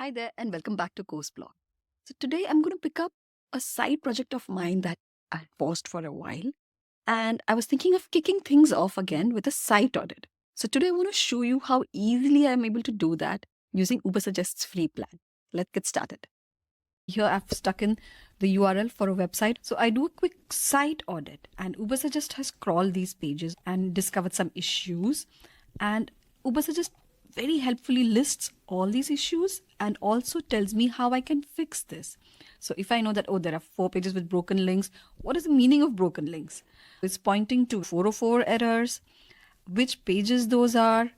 Hi there, and welcome back to Course Blog. So, today I'm going to pick up a side project of mine that I had paused for a while, and I was thinking of kicking things off again with a site audit. So, today I want to show you how easily I'm able to do that using UberSuggest's free plan. Let's get started. Here I've stuck in the URL for a website. So, I do a quick site audit, and UberSuggest has crawled these pages and discovered some issues. And UberSuggest very helpfully lists all these issues and also tells me how I can fix this. So if I know that, there are 4 pages with broken links, what is the meaning of broken links? It's pointing to 404 errors, which pages those are,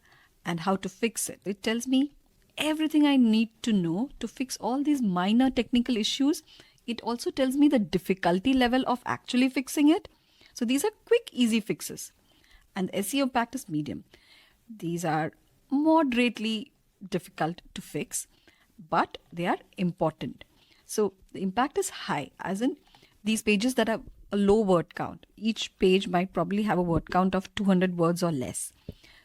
and how to fix it. It tells me everything I need to know to fix all these minor technical issues. It also tells me the difficulty level of actually fixing it. So these are quick, easy fixes. And SEO impact is medium. These are moderately difficult to fix, but they are important. So the impact is high, as in these pages that have a low word count. Each page might probably have a word count of 200 words or less.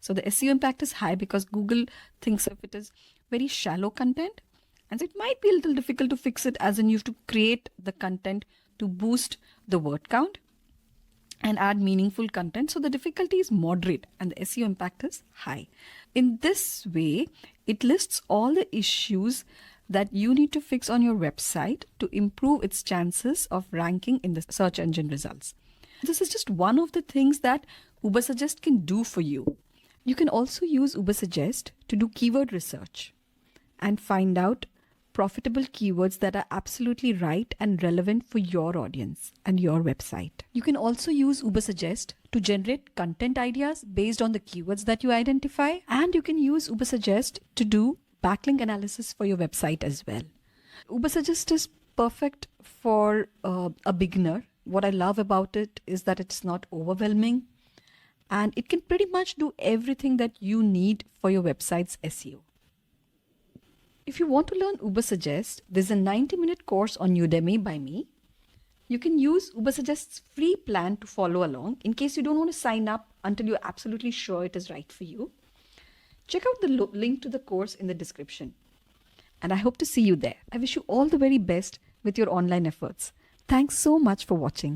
So the SEO impact is high because Google thinks of it as very shallow content. And so it might be a little difficult to fix it, as in you have to create the content to boost the word count and add meaningful content. So the difficulty is moderate and the SEO impact is high. In this way, it lists all the issues that you need to fix on your website to improve its chances of ranking in the search engine results. This is just one of the things that UberSuggest can do for you. You can also use UberSuggest to do keyword research and find out profitable keywords that are absolutely right and relevant for your audience and your website. You can also use UberSuggest to generate content ideas based on the keywords that you identify, and you can use UberSuggest to do backlink analysis for your website as well. UberSuggest is perfect for a beginner. What I love about it is that it's not overwhelming, and it can pretty much do everything that you need for your website's SEO. If you want to learn UberSuggest, there's a 90-minute course on Udemy by me. You can use UberSuggest's free plan to follow along in case you don't want to sign up until you're absolutely sure it is right for you. Check out the link to the course in the description. And I hope to see you there. I wish you all the very best with your online efforts. Thanks so much for watching.